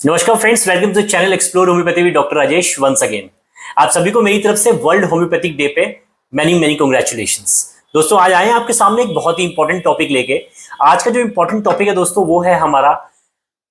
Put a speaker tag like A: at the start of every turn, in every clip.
A: नमस्कार friends, welcome to channel Explore Homeopathy with doctor Rajesh once again. आप सभी को मेरी तरफ से वर्ल्ड होम्योपैथिक डे पे मैनी मैनी कांग्रेचुलेशंस। दोस्तों, आज आए हैं आपके सामने एक बहुत ही इंपॉर्टेंट टॉपिक लेके। आज का जो इंपॉर्टेंट टॉपिक है दोस्तों, वो है हमारा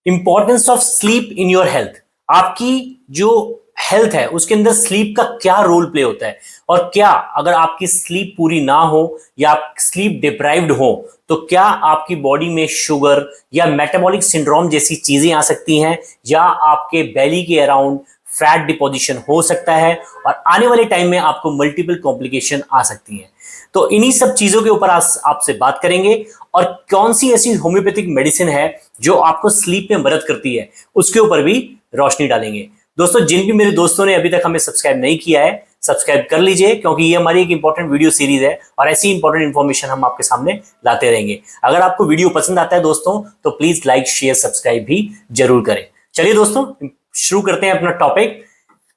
A: importance of sleep in your health. आपकी जो हेल्थ है उसके अंदर स्लीप का क्या रोल प्ले होता है, और क्या अगर आपकी स्लीप पूरी ना हो या आप स्लीप डिप्राइव्ड हो तो क्या आपकी बॉडी में शुगर या मेटाबॉलिक सिंड्रोम जैसी चीजें आ सकती हैं, या आपके बेली के अराउंड फैट डिपोजिशन हो सकता है, और आने वाले टाइम में आपको मल्टीपल कॉम्प्लिकेशन आ सकती हैं। तो इन्हीं सब चीजों के ऊपर आपसे बात करेंगे, और कौन सी ऐसी होम्योपैथिक मेडिसिन है जो आपको स्लीप में मदद करती है उसके ऊपर भी रोशनी डालेंगे। दोस्तों, जिन भी मेरे दोस्तों ने अभी तक हमें सब्सक्राइब नहीं किया है, सब्सक्राइब कर लीजिए, क्योंकि ये हमारी एक इंपॉर्टेंट वीडियो सीरीज है और ऐसी इंपॉर्टेंट इंफॉर्मेशन हम आपके सामने लाते रहेंगे। अगर आपको वीडियो पसंद आता है दोस्तों, तो प्लीज लाइक शेयर सब्सक्राइब भी जरूर करें। चलिए दोस्तों, शुरू करते हैं अपना टॉपिक,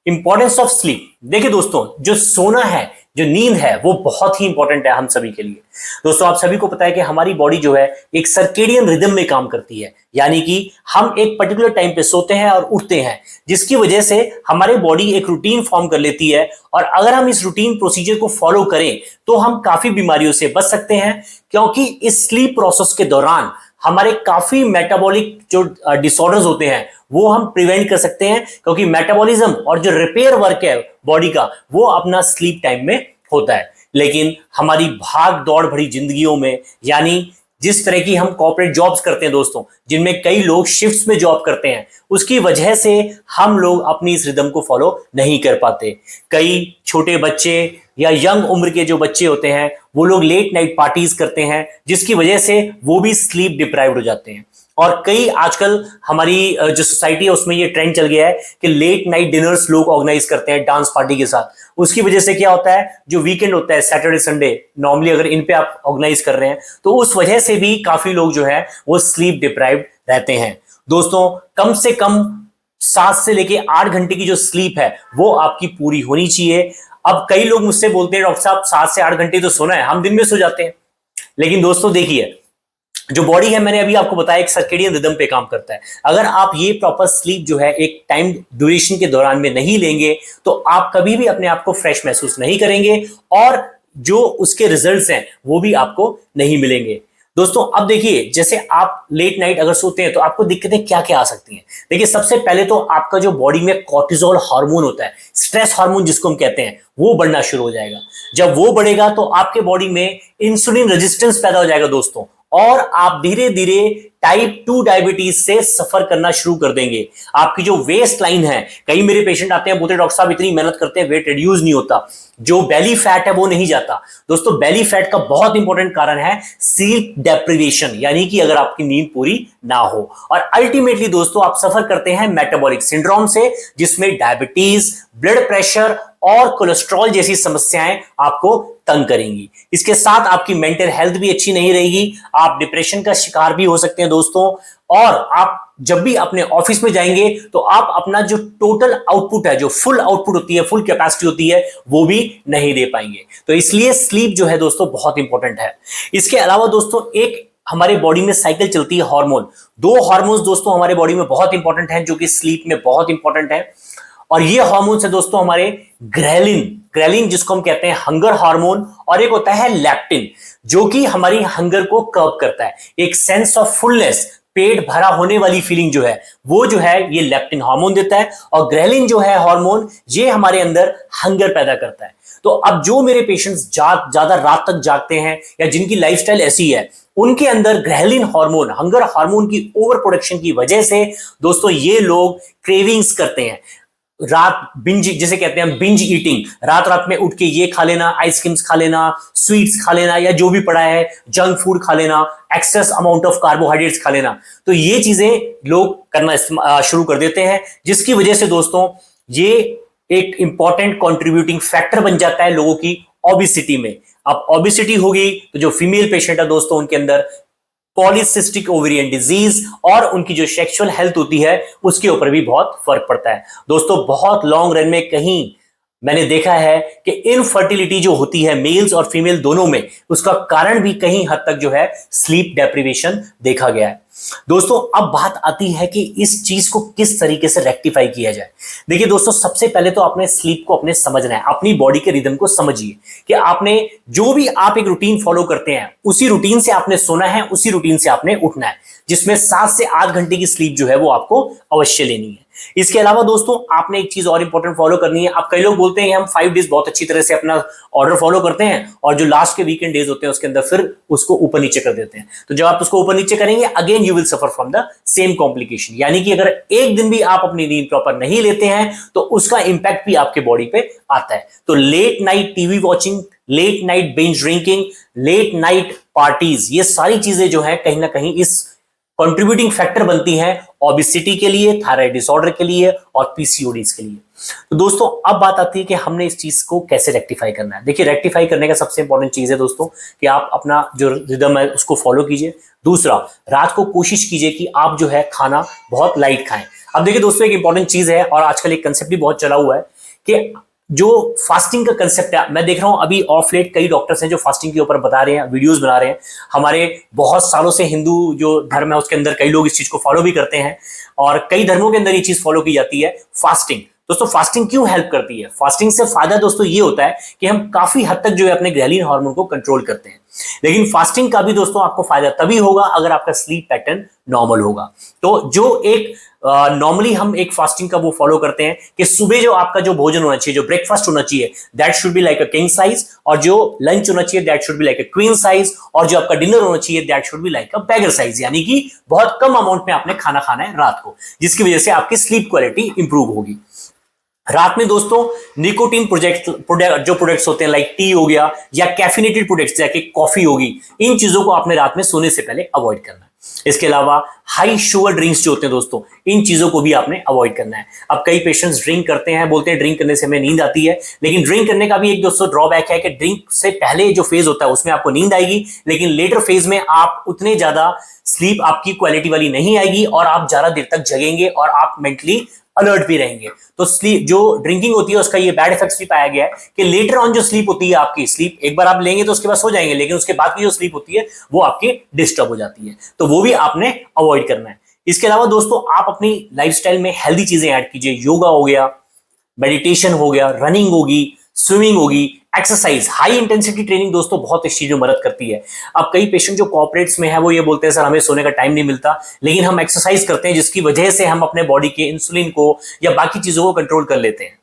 A: इंपॉर्टेंस ऑफ स्लीप। देखिए दोस्तों, जो सोना है, जो नींद है, वो बहुत ही इंपॉर्टेंट है हम सभी के लिए। दोस्तों, आप सभी को पता है कि हमारी बॉडी जो है एक सर्केडियन रिदम में काम करती है, यानी कि हम एक पर्टिकुलर टाइम पे सोते हैं और उठते हैं, जिसकी वजह से हमारी बॉडी एक रूटीन फॉर्म कर लेती है। और अगर हम इस रूटीन प्रोसीजर को फॉलो करें तो हम काफी बीमारियों से बच सकते हैं, क्योंकि इस स्लीप प्रोसेस के दौरान हमारे काफी मेटाबॉलिक जो डिसऑर्डर्स होते हैं वो हम प्रिवेंट कर सकते हैं, क्योंकि मेटाबॉलिज्म और जो रिपेयर वर्क है बॉडी का वो अपना स्लीप टाइम में होता है। लेकिन हमारी भाग दौड़ भरी जिंदगियों में, यानी जिस तरह की हम कॉर्पोरेट जॉब्स करते हैं दोस्तों, जिनमें कई लोग शिफ्ट्स में जॉब करते हैं, उसकी वजह से हम लोग अपनी इस रिदम को फॉलो नहीं कर पाते। कई छोटे बच्चे या यंग उम्र के जो बच्चे होते हैं वो लोग लेट नाइट पार्टीज करते हैं, जिसकी वजह से वो भी स्लीप डिप्राइव्ड हो जाते हैं। और कई आजकल हमारी जो सोसाइटी है उसमें ये ट्रेंड चल गया है कि लेट नाइट डिनर्स लोग ऑर्गेनाइज करते हैं डांस पार्टी के साथ। उसकी वजह से क्या होता है, जो वीकेंड होता है सैटरडे संडे, नॉर्मली अगर इन पे आप ऑर्गेनाइज कर रहे हैं तो उस वजह से भी काफी लोग जो है वो स्लीप डिप्राइव्ड रहते हैं। दोस्तों, कम से कम 7 से लेके 8 घंटे की जो स्लीप है वो आपकी पूरी होनी चाहिए। अब कई लोग मुझसे बोलते हैं, डॉक्टर साहब 7 से 8 घंटे तो सोना है, हम दिन में सो जाते हैं। लेकिन दोस्तों देखिए, जो बॉडी है, मैंने अभी आपको बताया, एक सर्केडियन रिदम पे काम करता है। अगर आप ये प्रॉपर स्लीप जो है एक टाइम ड्यूरेशन के दौरान में नहीं लेंगे तो आप कभी भी अपने आप को फ्रेश महसूस नहीं करेंगे, और जो उसके रिजल्ट्स हैं वो भी आपको नहीं मिलेंगे। दोस्तों, अब देखिए, जैसे आप लेट नाइट अगर सोते हैं तो आपको दिक्कतें क्या क्या आ सकती हैं। देखिए, सबसे पहले तो आपका जो बॉडी में कॉर्टिसोल हार्मोन होता है, स्ट्रेस हार्मोन जिसको हम कहते हैं, वो बढ़ना शुरू हो जाएगा। जब वो बढ़ेगा तो आपके बॉडी में इंसुलिन रेजिस्टेंस पैदा हो जाएगा दोस्तों, और आप धीरे धीरे टाइप 2 डायबिटीज से सफर करना शुरू कर देंगे। आपकी जो वेस्ट लाइन है, कई मेरे पेशेंट आते हैं, बोलते हैं डॉक्टर साहब इतनी मेहनत करते हैं, वेट रिड्यूस नहीं होता, जो बेली फैट है वो नहीं जाता। दोस्तों, बेली फैट का बहुत इंपॉर्टेंट कारण है स्लीप डेप्रिवेशन, यानी कि अगर आपकी नींद पूरी ना हो। और अल्टीमेटली दोस्तों, आप सफर करते हैं मेटाबॉलिक सिंड्रोम से, जिसमें डायबिटीज, ब्लड प्रेशर और कोलेस्ट्रॉल जैसी समस्याएं आपको तंग करेंगी। इसके साथ आपकी मेंटल हेल्थ भी अच्छी नहीं रहेगी, आप डिप्रेशन का शिकार भी हो सकते हैं दोस्तों। और आप जब भी अपने ऑफिस में जाएंगे तो आप अपना जो टोटल आउटपुट है, जो फुल आउटपुट होती है, फुल कैपेसिटी होती है, वो भी नहीं दे पाएंगे। तो इसलिए स्लीप जो है दोस्तों बहुत इंपॉर्टेंट है। इसके अलावा दोस्तों, एक हमारे बॉडी में साइकिल चलती है हार्मोन। 2 हार्मोन्स दोस्तों हमारे बॉडी में बहुत इंपॉर्टेंट हैं, जो कि स्लीप में बहुत इंपॉर्टेंट है। और ये हार्मोन्स है दोस्तों हमारे ग्रेलिन जिसको हम कहते हैं हंगर हार्मोन, और एक होता है लैप्टिन, जो कि हमारी हंगर को कर्ब करता है। एक सेंस ऑफ फुलनेस, पेट भरा होने वाली फीलिंग जो है वो जो है ये लेप्टिन हार्मोन देता है। और ग्रेलिन जो है हार्मोन, ये हमारे अंदर हंगर पैदा करता है। तो अब जो मेरे पेशेंट्स ज्यादा रात तक जागते हैं या जिनकी लाइफस्टाइल ऐसी है, उनके अंदर ग्रेलिन हार्मोन, हंगर हार्मोन की ओवर प्रोडक्शन की वजह से दोस्तों ये लोग क्रेविंग्स करते हैं। रात बिंज जिसे कहते हैं बिंज ईटिंग, रात रात में उठ के ये खा लेना, आइसक्रीम्स खा लेना, स्वीट्स खा लेना, या जो भी पड़ा है जंक फूड खा लेना, एक्सेस अमाउंट ऑफ कार्बोहाइड्रेट्स खा लेना। तो ये चीजें लोग करना शुरू कर देते हैं, जिसकी वजह से दोस्तों ये एक इंपॉर्टेंट कंट्रीब्यूटिंग फैक्टर बन जाता है लोगों की ओबेसिटी में। अब ओबेसिटी होगी तो जो फीमेल पेशेंट है दोस्तों, उनके अंदर पॉलीसिस्टिक ओवेरियन डिजीज और उनकी जो सेक्सुअल हेल्थ होती है उसके ऊपर भी बहुत फर्क पड़ता है। दोस्तों, बहुत लॉन्ग रन में कहीं मैंने देखा है कि इनफर्टिलिटी जो होती है मेल्स और फीमेल दोनों में, उसका कारण भी कहीं हद तक जो है स्लीप डेप्रिवेशन देखा गया है। दोस्तों अब बात आती है कि इस चीज को किस तरीके से रेक्टिफाई किया जाए। देखिए दोस्तों, सबसे पहले तो आपने स्लीप को अपने समझना है, अपनी बॉडी के रिदम को समझिए कि आपने जो भी आप एक रूटीन फॉलो करते हैं उसी रूटीन से आपने सोना है, उसी रूटीन से आपने उठना है, जिसमें 7 से 8 घंटे की स्लीप जो है वो आपको अवश्य लेनी है। इसके अलावा दोस्तों आपने एक चीज और इंपॉर्टेंट फॉलो करनी है। अब कई लोग बोलते हैं हम 5 डेज बहुत अच्छी तरह से अपना ऑर्डर फॉलो करते हैं और जो लास्ट के वीकेंड डेज होते हैं उसके अंदर फिर उसको ऊपर नीचे कर देते हैं। तो जब आप उसको ऊपर नीचे करेंगे again you will suffer from the same complication, यानी कि अगर एक दिन भी आप अपनी नींद प्रॉपर नहीं लेते हैं तो उसका इंपैक्ट भी आपके बॉडी पे आता है। तो late night TV watching, late night binge drinking, late night parties, ये सारी चीजें जो है कहीं ना कहीं इस कंट्रीब्यूटिंग फैक्टर बनती हैं ओबेसिटी के लिए, थायराइड डिसऑर्डर के लिए और पीसीओडीज के लिए। तो दोस्तों अब बात आती है कि हमने इस चीज को कैसे रेक्टिफाई करना है। देखिए रेक्टिफाई करने का सबसे इंपॉर्टेंट चीज है दोस्तों कि आप अपना जो रिदम है उसको फॉलो कीजिए। दूसरा, रात को कोशिश कीजिए कि आप जो है खाना बहुत लाइट खाएं। अब देखिए दोस्तों, एक इंपॉर्टेंट चीज है और आजकल एक कंसेप्ट भी बहुत चला हुआ है कि जो फास्टिंग का कंसेप्ट है, मैं देख रहा हूं अभी ऑफ लेट कई डॉक्टर्स हैं जो फास्टिंग के ऊपर बता रहे हैं, वीडियोस बना रहे हैं। हमारे बहुत सालों से हिंदू जो धर्म है उसके अंदर कई लोग इस चीज को फॉलो भी करते हैं और कई धर्मों के अंदर ये चीज फॉलो की जाती है, फास्टिंग। दोस्तों फास्टिंग क्यों हेल्प करती है? फास्टिंग से फायदा दोस्तों ये होता है कि हम काफी हद तक जो है अपने ग्रेलिन हार्मोन को कंट्रोल करते हैं। लेकिन फास्टिंग का भी दोस्तों आपको फायदा तभी होगा अगर आपका स्लीप पैटर्न नॉर्मल होगा। तो जो एक नॉर्मली हम एक फास्टिंग का वो फॉलो करते हैं कि सुबह जो आपका जो भोजन होना चाहिए, जो ब्रेकफास्ट होना चाहिए, that should be like a king size, और जो लंच होना चाहिए that should be like a queen size, और जो आपका डिनर होना चाहिए that should be like a bagger size, यानी कि बहुत कम अमाउंट में आपने खाना खाना है रात को, जिसकी वजह से आपकी स्लीप क्वालिटी इंप्रूव होगी। रात में दोस्तों निकोटीन जो प्रोडक्ट्स होते हैं लाइक टी हो गया या कैफिनेटेड प्रोडक्ट्स जैसे कॉफी होगी, इन चीजों को आपने रात में सोने से पहले अवॉइड करना है। इसके अलावा हाई शुगर ड्रिंक्स जो होते हैं दोस्तों, इन चीजों को भी आपने अवॉइड करना है। अब कई पेशेंट्स ड्रिंक करते हैं, बोलते हैं ड्रिंक करने से हमें नींद आती है, लेकिन ड्रिंक करने का भी एक दोस्तों ड्रॉबैक है कि ड्रिंक से पहले जो फेज होता है उसमें आपको नींद आएगी, लेकिन लेटर फेज में आप उतने ज्यादा स्लीप आपकी क्वालिटी वाली नहीं आएगी और आप ज्यादा देर तक जगेंगे और आप मेंटली अलर्ट भी रहेंगे। तो स्लीप जो ड्रिंकिंग होती है उसका ये बैड इफेक्ट्स भी पाया गया है कि लेटर ऑन जो स्लीप होती है, आपकी स्लीप एक बार आप लेंगे तो उसके बाद सो जाएंगे, लेकिन उसके बाद की जो स्लीप होती है वो आपकी डिस्टर्ब हो जाती है, तो वो भी आपने अवॉइड करना है। इसके अलावा दोस्तों आप अपनी लाइफस्टाइल में हेल्दी चीजें ऐड कीजिए, योगा हो गया, मेडिटेशन हो गया, रनिंग होगी, स्विमिंग होगी, एक्सरसाइज, हाई इंटेंसिटी ट्रेनिंग दोस्तों बहुत इस चीज में मदद करती है। अब कई पेशेंट जो कॉर्पोरेट्स में है वो ये बोलते हैं सर हमें सोने का टाइम नहीं मिलता, लेकिन हम एक्सरसाइज करते हैं जिसकी वजह से हम अपने बॉडी के इंसुलिन को या बाकी चीजों को कंट्रोल कर लेते हैं।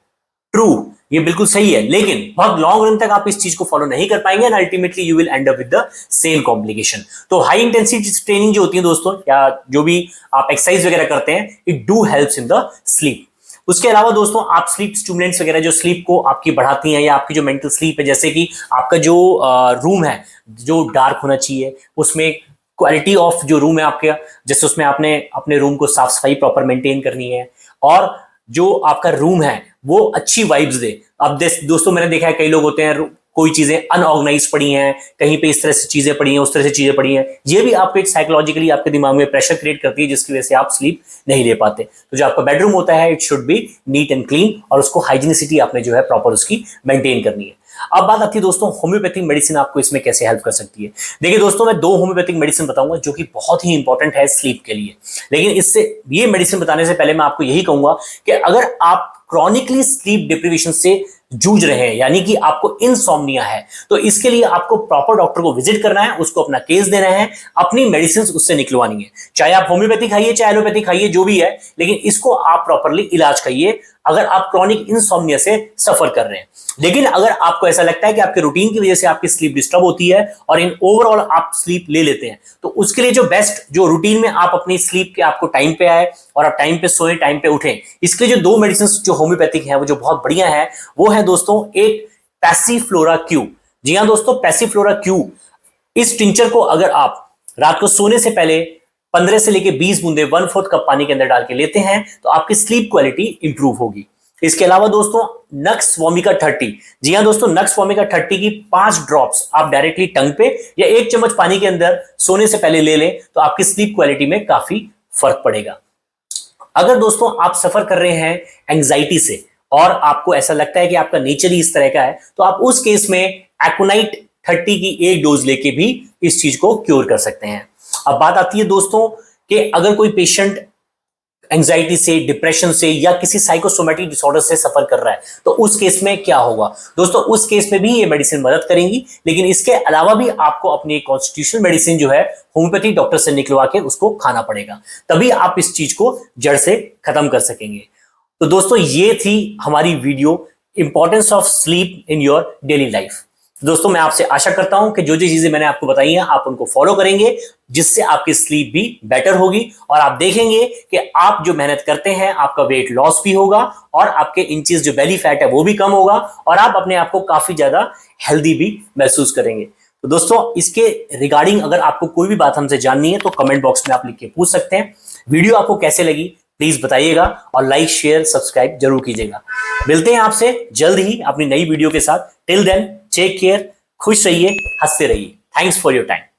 A: ट्रू, ये बिल्कुल सही है, लेकिन बहुत लॉन्ग रन तक आप इस चीज को फॉलो नहीं कर पाएंगे and ultimately you will and up with the same complication. तो हाई इंटेंसिटी ट्रेनिंग जो होती है दोस्तों, या जो भी आप एक्सरसाइज वगैरह करते हैं, it do helps in the sleep. उसके अलावा दोस्तों आप स्लीप स्टिमुलेंट्स वगैरह जो स्लीप को आपकी बढ़ाती हैं या आपकी जो मेंटल स्लीप है, जैसे कि आपका जो रूम है जो डार्क होना चाहिए, उसमें क्वालिटी ऑफ जो रूम है आपके, जैसे उसमें आपने अपने रूम को साफ सफाई प्रॉपर मेंटेन करनी है और जो आपका रूम है वो अच्छी वाइब्स दे। अब दोस्तों मैंने देखा है कई लोग होते हैं कोई चीजें अनऑर्गेनाइज पड़ी हैं, कहीं पे इस तरह से चीजें पड़ी हैं, उस तरह से चीजें पड़ी हैं, ये भी आपको एक साइकोलॉजिकली आपके दिमाग में प्रेशर क्रिएट करती है जिसकी वजह से आप स्लीप नहीं ले पाते। तो जो आपका बेडरूम होता है it should be neat and clean और उसको हाइजीनिसिटी आपने जो है प्रॉपर उसकी मेंटेन करनी है। अब बात आती है दोस्तों होम्योपैथिक मेडिसिन आपको इसमें कैसे हेल्प कर सकती है। देखिए दोस्तों मैं 2 होम्योपैथिक मेडिसिन बताऊंगा जो कि बहुत ही इंपॉर्टेंट है स्लीप के लिए, लेकिन इससे ये मेडिसिन बताने से पहले मैं आपको यही कहूंगा कि अगर आप क्रॉनिकली स्लीप डिप्रीवेशन से जूझ रहे हैं, यानी कि आपको इनसोम्निया है, तो इसके लिए आपको प्रॉपर डॉक्टर को विजिट करना है, उसको अपना केस देना है, अपनी मेडिसिन उससे निकलवानी है। चाहे आप होम्योपैथी खाइए चाहे एलोपैथी खाइए, जो भी है, लेकिन इसको आप प्रॉपरली इलाज करिए अगर आप क्रॉनिक इनसोम्निया से सफर कर रहे हैं। लेकिन अगर आपको ऐसा लगता है कि आपके रूटीन की वजह से आपकी स्लीप डिस्टर्ब होती है और इन ओवरऑल आप स्लीप ले लेते हैं, तो उसके लिए जो बेस्ट जो रूटीन में आप अपनी स्लीप के आपको टाइम पे आए और आप टाइम पे सोए, टाइम पे उठें, इसके लिए जो 2 मेडिसिन जो होम्योपैथिक है वो जो बहुत बढ़िया है वो है दोस्तों एक पैसिफ्लोरा क्यू। जी हाँ दोस्तों, पैसिफ्लोरा क्यू, इस टिंचर को अगर आप रात को सोने से पहले 15 से लेके 20 बूंदे 1/4 कप पानी के अंदर डाल के लेते हैं तो आपकी स्लीप क्वालिटी इंप्रूव होगी। इसके अलावा दोस्तों नक्स वोमिका 30, जी हाँ दोस्तों, नक्स वोमिका 30 की 5 ड्रॉप्स आप डायरेक्टली टंग पे या 1 चम्मच पानी के अंदर सोने से पहले ले लें तो आपकी स्लीप क्वालिटी में काफी फर्क पड़ेगा। अगर दोस्तों आप सफर कर रहे हैं एंजाइटी से और आपको ऐसा लगता है कि आपका नेचर ही इस तरह का है, तो आप उस केस में एकोनाइट 30 की 1 डोज लेके भी इस चीज को क्योर कर सकते हैं। अब बात आती है दोस्तों कि अगर कोई पेशेंट एंजाइटी से, डिप्रेशन से या किसी साइकोसोमेटिक डिसऑर्डर से सफर कर रहा है तो उस केस में क्या होगा। दोस्तों उस केस में भी ये मेडिसिन मदद करेंगी, लेकिन इसके अलावा भी आपको अपनी कॉन्स्टिट्यूशनल मेडिसिन जो है होम्योपैथिक डॉक्टर से निकलवा के उसको खाना पड़ेगा, तभी आप इस चीज को जड़ से खत्म कर सकेंगे। तो दोस्तों ये थी हमारी video, importance of sleep in your daily life. दोस्तों मैं आपसे आशा करता हूं कि जो जो चीजें मैंने आपको बताई हैं आप उनको फॉलो करेंगे, जिससे आपकी स्लीप भी बेटर होगी और आप देखेंगे कि आप जो मेहनत करते हैं आपका वेट लॉस भी होगा और आपके इंचेस जो बेली फैट है वो भी कम होगा और आप अपने आप को काफी ज्यादा हेल्दी भी महसूस करेंगे। तो दोस्तों इसके रिगार्डिंग अगर आपको कोई भी बात हमसे जाननी है तो कमेंट बॉक्स में आप लिख के पूछ सकते हैं। वीडियो आपको कैसे लगी प्लीज बताइएगा और लाइक शेयर सब्सक्राइब जरूर कीजिएगा। मिलते हैं आपसे जल्द ही अपनी नई वीडियो के साथ। टिल देन टेक केयर, खुश रहिए, हंसते रहिए। Thanks for your time.